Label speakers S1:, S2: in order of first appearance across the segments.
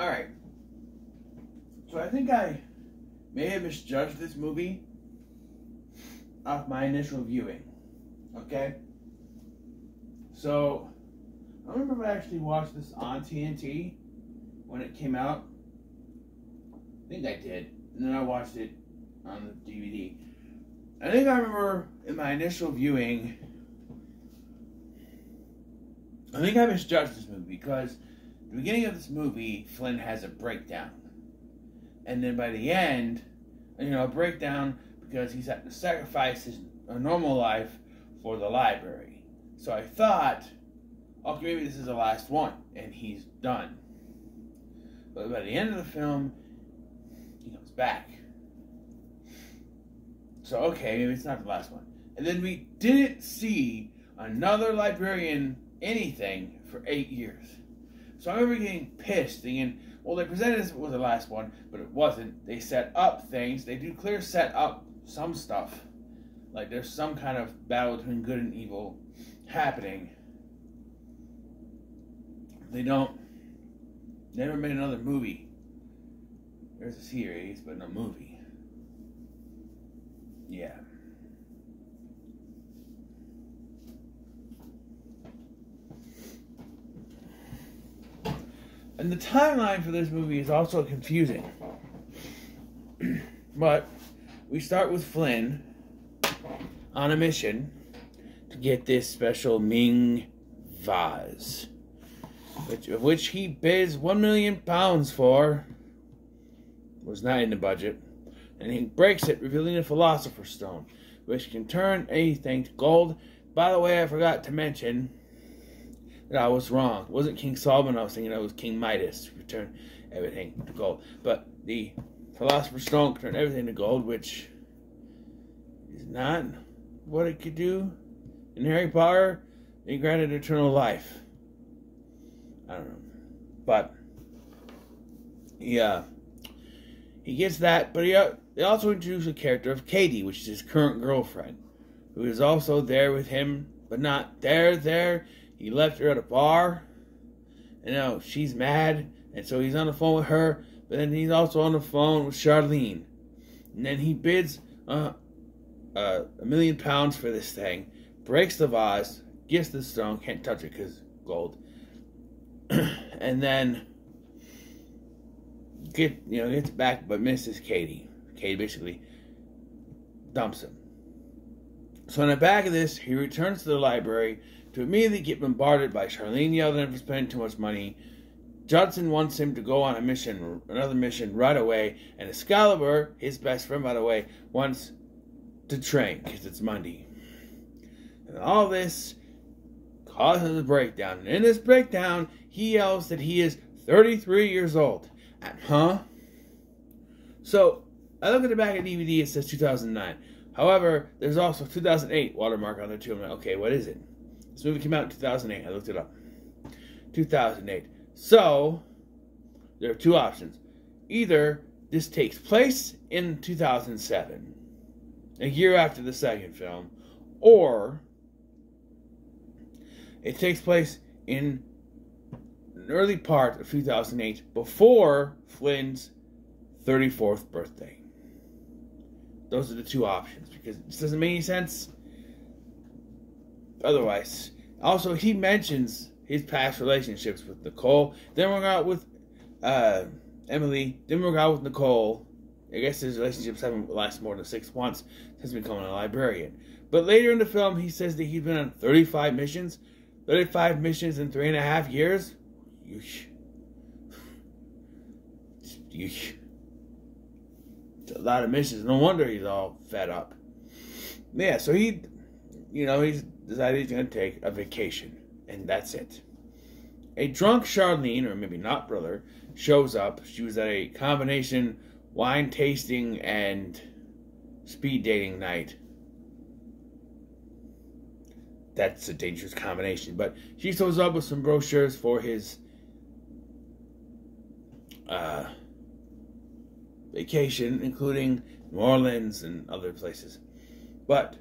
S1: Alright. So I think I may have misjudged this movie off my initial viewing. Okay? So, I don't remember if I actually watched this on TNT when it came out. I think I did. And then I watched it on the DVD. I think I remember in my initial viewing, I think I misjudged this movie because at the beginning of this movie, Flynn has a breakdown. And then by the end, a breakdown because he's had to sacrifice his normal life for the library. So I thought, okay, maybe this is the last one, and he's done. But by the end of the film, he comes back. So, okay, maybe it's not the last one. And then we didn't see another librarian anything for 8 years. So I remember getting pissed, thinking, well, they presented as if it was the last one, but it wasn't. They set up things. They do clear set up some stuff. Like there's some kind of battle between good and evil happening. They never made another movie. There's a series, but no movie. Yeah. And the timeline for this movie is also confusing. But we start with Flynn on a mission to get this special Ming vase, which he bids £1 million for. Was not in the budget. And he breaks it, revealing the Philosopher's Stone, which can turn anything to gold. By the way, I forgot to mention that I was wrong. It wasn't King Solomon I was thinking, it was King Midas to turn everything to gold. But the Philosopher's Stone can turn everything to gold, which is not what it could do. In Harry Potter, they granted eternal life. I don't know. But, yeah. He gets that, but they also introduce a character of Katie, which is his current girlfriend, who is also there with him, but not there. He left her at a bar, and now she's mad, and so he's on the phone with her, but then he's also on the phone with Charlene. And then he bids £1 million for this thing, breaks the vase, gets the stone, can't touch it because gold, and then gets back, but misses Katie. Katie basically dumps him. So in the back of this, he returns to the library to immediately get bombarded by Charlene yelling at him for spending too much money. Judson wants him to go on another mission right away, and Excalibur, his best friend by the way, wants to train because it's Monday. And all this causes a breakdown. And in this breakdown, he yells that he is 33 years old. So, I look at the back of the DVD, it says 2009. However, there's also 2008 watermark on there too. I'm like, okay, what is it? This movie came out in 2008. I looked it up. 2008. So, there are two options. Either this takes place in 2007, a year after the second film, or it takes place in an early part of 2008 before Flynn's 34th birthday. Those are the two options because it just doesn't make any sense otherwise. Also, he mentions his past relationships with Nicole. Then we're out with Emily. Then we're out with Nicole. I guess his relationships haven't lasted more than 6 months since becoming a librarian. But later in the film, he says that he's been on 35 missions. 35 missions in 3.5 years? Yeesh. Yeesh. It's a lot of missions. No wonder he's all fed up. Yeah, so he's decided he's going to take a vacation. And that's it. A drunk Charlene, or maybe not brother, shows up. She was at a combination wine tasting and speed dating night. That's a dangerous combination. But she shows up with some brochures for his vacation, including New Orleans and other places. But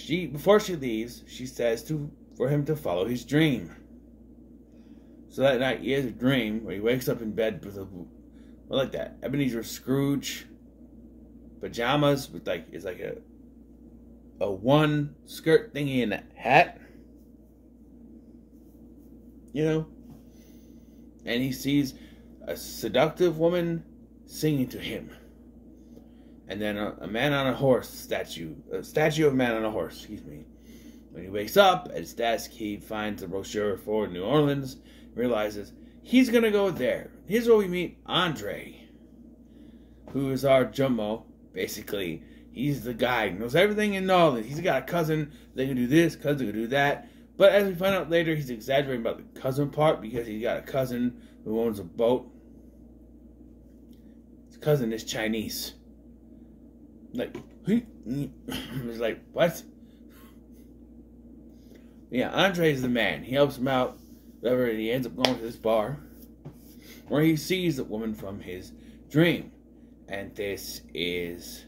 S1: before she leaves, she says for him to follow his dream. So that night he has a dream where he wakes up in bed with like that Ebenezer Scrooge pajamas with it's like a one skirt thingy and a hat, and he sees a seductive woman singing to him, and then a man on a horse statue of a man on a horse, excuse me. When he wakes up at his desk, he finds a brochure for New Orleans, realizes he's gonna go there. Here's where we meet Andre, who is our Jumbo. Basically, he's the guy who knows everything in New Orleans. He's got a cousin that can do this, cousin can do that. But as we find out later, he's exaggerating about the cousin part because he's got a cousin who owns a boat. His cousin is Chinese. He's like, what? Yeah, Andre's the man. He helps him out, whatever, and he ends up going to this bar where he sees the woman from his dream. And this is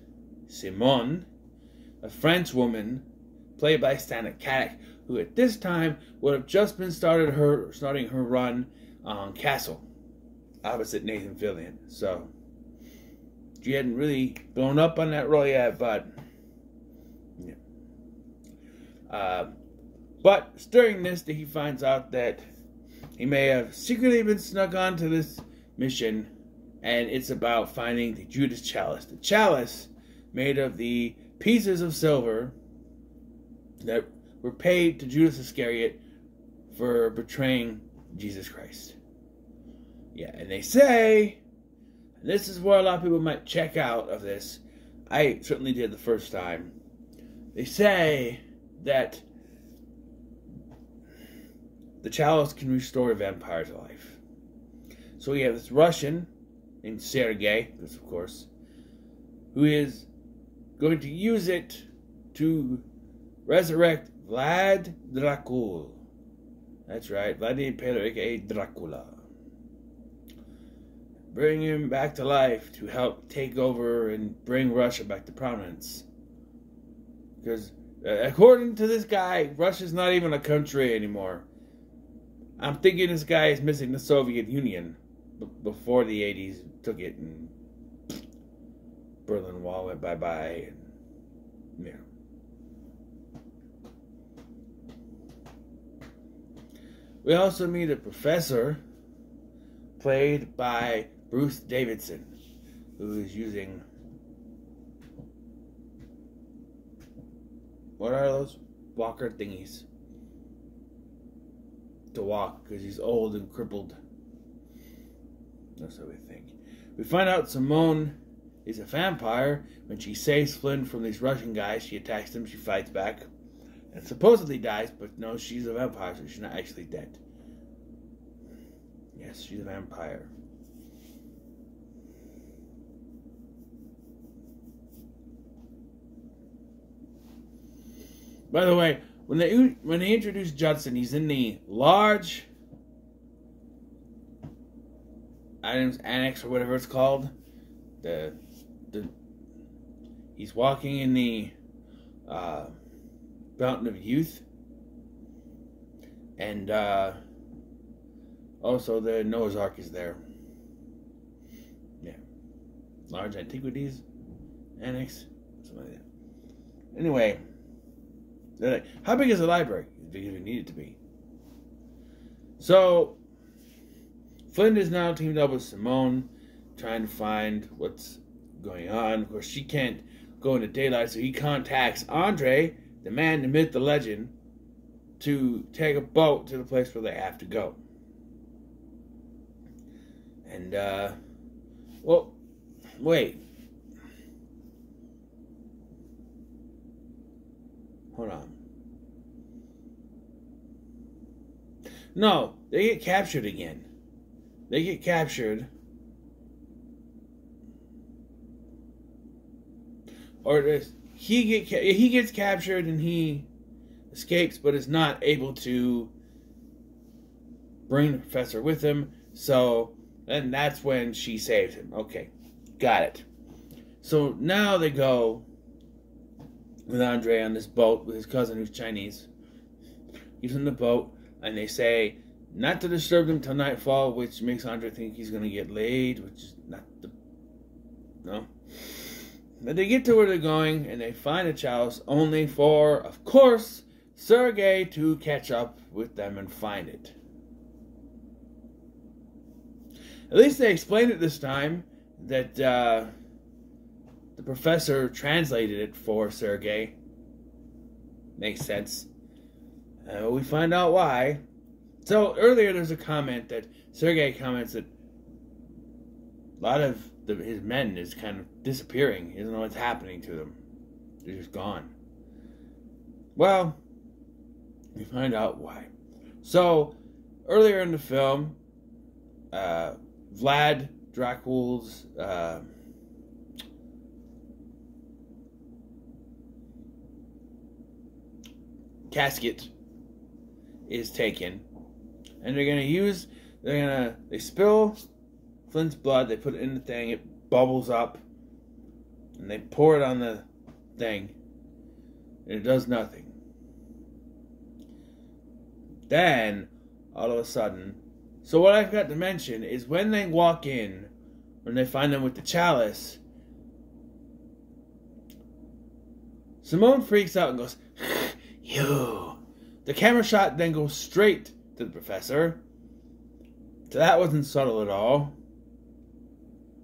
S1: Simone, a French woman played by Stana Katic, who at this time would have just been starting her run on Castle, opposite Nathan Fillion. So she hadn't really blown up on that role yet, but yeah. But during this, he finds out that he may have secretly been snuck onto this mission, and it's about finding the Judas Chalice. The chalice made of the pieces of silver that were paid to Judas Iscariot for betraying Jesus Christ. Yeah, and they say, and this is where a lot of people might check out of this. I certainly did the first time. They say that the chalice can restore a vampire to life. So we have this Russian named Sergei, of course, who is going to use it to resurrect Vlad Dracul. That's right, Vladimir Pedro, aka Dracula. Bring him back to life to help take over and bring Russia back to prominence. Because, according to this guy, Russia's not even a country anymore. I'm thinking this guy is missing the Soviet Union before the 80s took it and Berlin Wall went bye-bye. And, we also meet a professor played by Bruce Davidson, who is using, what are those? Walker thingies to walk because he's old and crippled. That's what we think. We find out Simone is a vampire. When she saves Flynn from these Russian guys, she attacks them, she fights back, and supposedly dies, but no, she's a vampire, so she's not actually dead. Yes, she's a vampire. By the way, when they introduce Judson, he's in the large items annex or whatever it's called. He's walking in the Fountain of Youth, and also the Noah's Ark is there. Yeah, large antiquities annex, something like that. Anyway. How big is the library? As big as we need it to be. So, Flynn is now teamed up with Simone, trying to find what's going on. Of course, she can't go into daylight, so he contacts Andre, the man, the myth, the legend, to take a boat to the place where they have to go. And, well, wait. Hold on. No, they get captured again. They get captured. Or he gets captured and he escapes, but is not able to bring the professor with him. So, and that's when she saves him. Okay, got it. So now they go with Andre on this boat with his cousin who's Chinese. He's in the boat, and they say not to disturb them till nightfall, which makes Andre think he's going to get laid, which is not the... No. But they get to where they're going, and they find a chalice, only for, of course, Sergei to catch up with them and find it. At least they explained it this time, that the professor translated it for Sergei. Makes sense. We find out why. So earlier there's a comment that Sergei comments that a lot of his men is kind of disappearing. He doesn't know what's happening to them. They're just gone. Well, we find out why. So earlier in the film, Vlad Dracula's casket is taken, and they spill Flint's blood, they put it in the thing, it bubbles up, and they pour it on the thing, and it does nothing. Then, all of a sudden, so what I forgot to mention is when they walk in, when they find them with the chalice, Simone freaks out and goes, "You." The camera shot then goes straight to the professor. So that wasn't subtle at all.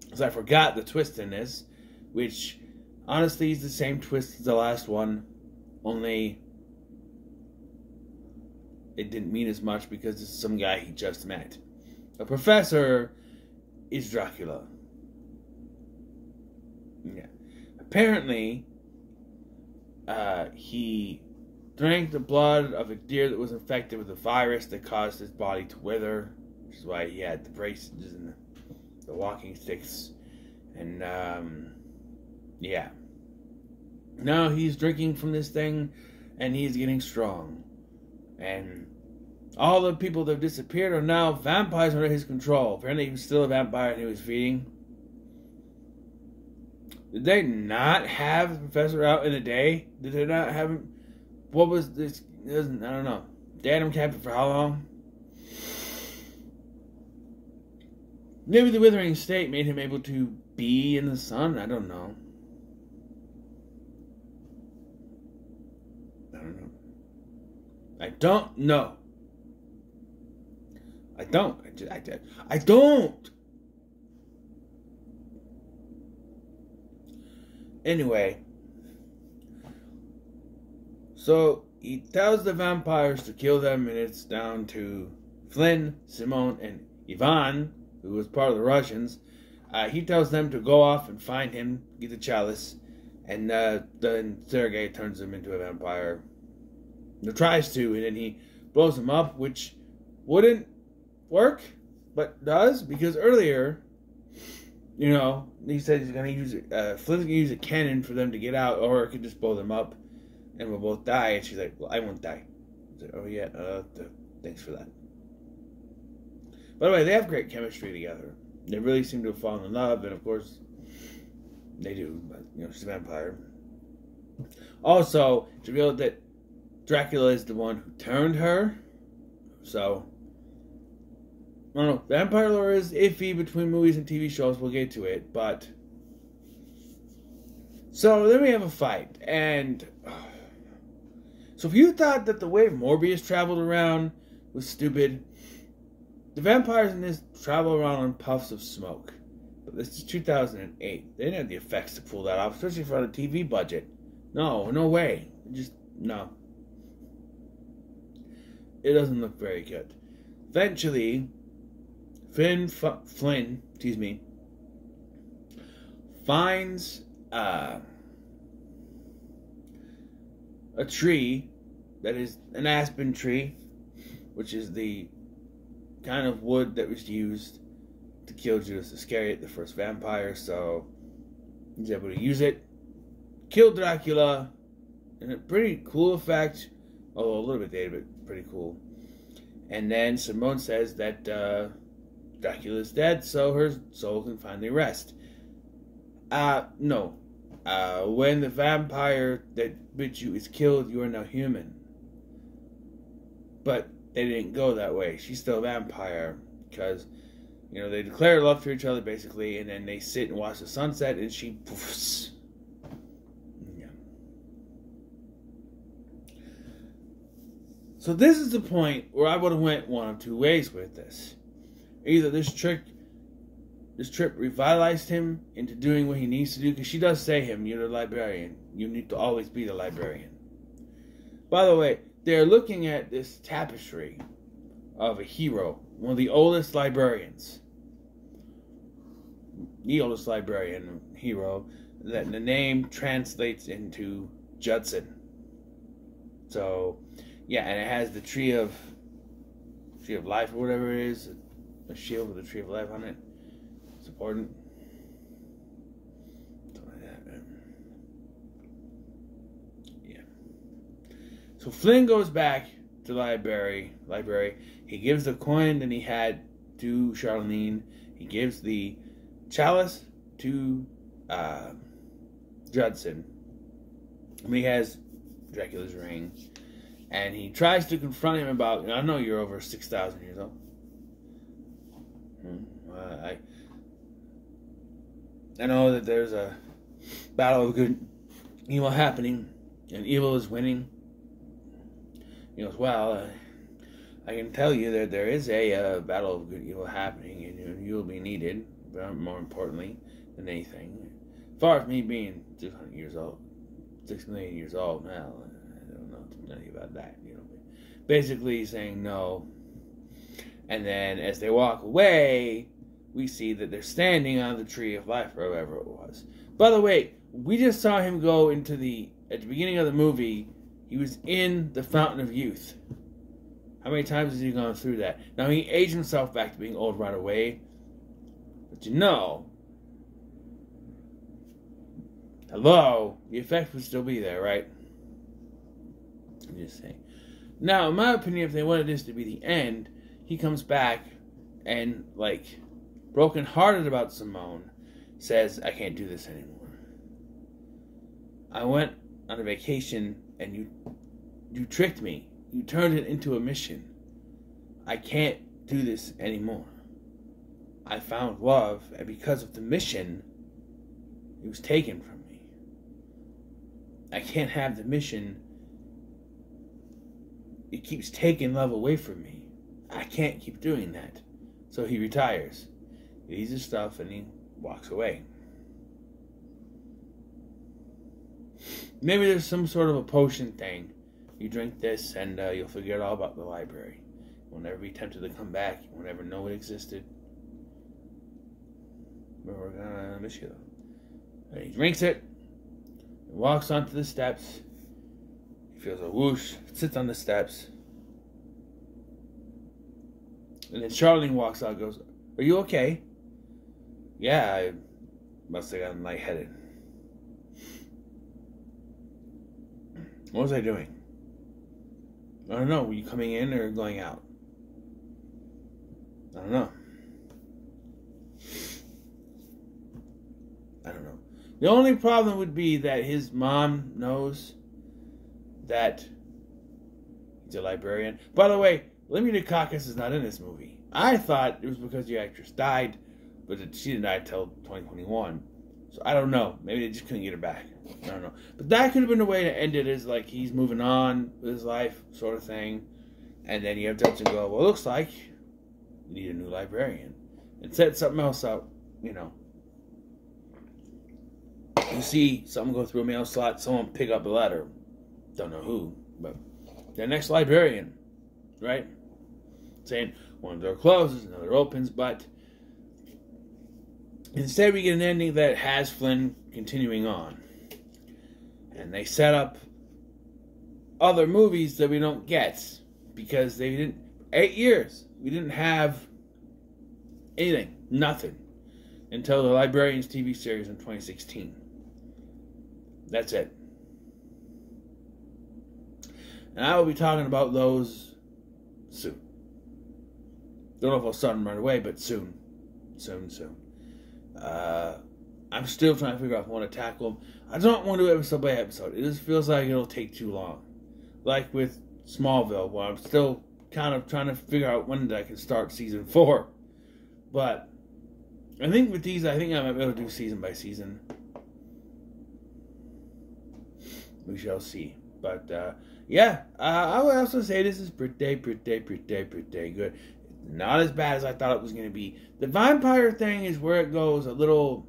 S1: Because I forgot the twist in this, which honestly is the same twist as the last one, only it didn't mean as much because it's some guy he just met. The professor is Dracula. Yeah. Apparently, he drank the blood of a deer that was infected with a virus that caused his body to wither, which is why he had the braces and the walking sticks. And, yeah. Now he's drinking from this thing, and he's getting strong. And all the people that have disappeared are now vampires under his control. Apparently he was still a vampire and he was feeding. Did they not have the professor out in a day? Did they not have him? What was this? I don't know. They had him captive for how long? Maybe the withering state made him able to be in the sun. I don't know. I don't know. I don't. Anyway. So, he tells the vampires to kill them, and it's down to Flynn, Simone, and Ivan, who was part of the Russians. He tells them to go off and find him, get the chalice, and then Sergei turns him into a vampire. Or tries to, and then he blows him up, which wouldn't work, but does, because earlier, he said he's going to use Flynn's going to use a cannon for them to get out, or it could just blow them up, and we'll both die. And she's like, "Well, I won't die." I said, "Oh yeah, thanks for that." By the way, they have great chemistry together. They really seem to have fallen in love, and of course, they do. But she's a vampire. Also, it's revealed that Dracula is the one who turned her. So, I don't know. Vampire lore is iffy between movies and TV shows. We'll get to it, but so then we have a fight, and so if you thought that the way Morbius traveled around was stupid, the vampires in this travel around on puffs of smoke. But this is 2008. They didn't have the effects to pull that off, especially for a TV budget. No way. Just no. It doesn't look very good. Eventually, Flynn, finds a tree that is an aspen tree, which is the kind of wood that was used to kill Judas Iscariot, the first vampire. So he's able to use it, kill Dracula, and a pretty cool effect. Although a little bit dated, but pretty cool. And then Simone says that Dracula's dead, so her soul can finally rest. No. When the vampire that bit you is killed, you are now human. But they didn't go that way. She's still a vampire because, you know, they declare love to each other basically, and then they sit and watch the sunset, and she poofs. Yeah. So this is the point where I would have went one of two ways with this. Either this trip revitalized him into doing what he needs to do, because she does say him, you're the librarian. You need to always be the librarian. By the way, they're looking at this tapestry of a hero, one of the oldest librarians. The oldest librarian hero, that the name translates into Judson. So, yeah, and it has the tree of life or whatever it is, a shield with the tree of life on it. It's important. Something like that, man. Yeah. So Flynn goes back to the library. He gives the coin that he had to Charlene. He gives the chalice to Judson. And he has Dracula's ring. And he tries to confront him about, I know you're over 6,000 years old. I know that there's a battle of good and evil happening, and evil is winning. He goes, well, I can tell you that there is a battle of good and evil happening, and you'll be needed, more importantly than anything. As far as me being 600 years old, 6 million years old now, I don't know nothing about that. You know, basically he's saying no. And then as they walk away, we see that they're standing on the tree of life, or whatever it was. By the way, we just saw him go into at the beginning of the movie, he was in the Fountain of Youth. How many times has he gone through that? Now, he aged himself back to being old right away. But you know, hello, the effect would still be there, right? I'm just saying. Now, in my opinion, if they wanted this to be the end, he comes back and, like, broken-hearted about Simone, says, I can't do this anymore. I went on a vacation and you tricked me. You turned it into a mission. I can't do this anymore. I found love, and because of the mission, it was taken from me. I can't have the mission. It keeps taking love away from me. I can't keep doing that. So he retires. He leaves his stuff and he walks away. Maybe there's some sort of a potion thing. You drink this and you'll forget all about the library. You'll never be tempted to come back. You'll never know it existed. But we're gonna miss you though. And he drinks it, and walks onto the steps. He feels a whoosh, sits on the steps. And then Charlene walks out and goes, are you okay? Yeah, I must have gotten lightheaded. What was I doing? I don't know. Were you coming in or going out? I don't know. The only problem would be that his mom knows that he's a librarian. By the way, Lemmy Dukakis is not in this movie. I thought it was because the actress died, but she didn't die until 2021. So I don't know. Maybe they just couldn't get her back. I don't know. But that could have been a way to end it, is like he's moving on with his life, sort of thing. And then you have Judson go, well, it looks like we need a new librarian. And set something else out, you know. You see something go through a mail slot, someone pick up a letter. Don't know who, but the next librarian, right? Saying one door closes, another opens, but instead we get an ending that has Flynn continuing on. And they set up other movies that we don't get because they didn't. 8 years, we didn't have anything, nothing, until the Librarians TV series in 2016. That's it. And I will be talking about those soon. Don't know if I'll start them right away, but soon. Soon. I'm still trying to figure out if I want to tackle them. I don't want to do episode by episode. It just feels like it'll take too long. Like with Smallville, where I'm still kind of trying to figure out when I can start season 4. But I think with these, I think I might be able to do season by season. We shall see. But yeah, I would also say this is pretty good. Not as bad as I thought it was going to be. The vampire thing is where it goes a little...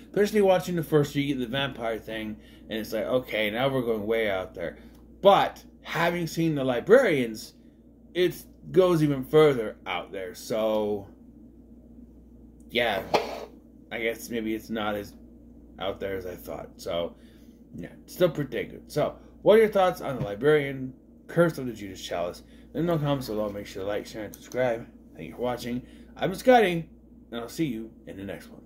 S1: Especially watching the first, you get the vampire thing, and it's like, okay, now we're going way out there. But, having seen the Librarians, it goes even further out there. So, yeah, I guess maybe it's not as out there as I thought. So, yeah, still pretty good. So, what are your thoughts on the Librarian, Curse of the Judas Chalice? Let me know in the comments below. Make sure to like, share, and subscribe. Thank you for watching. I've been Scotty, and I'll see you in the next one.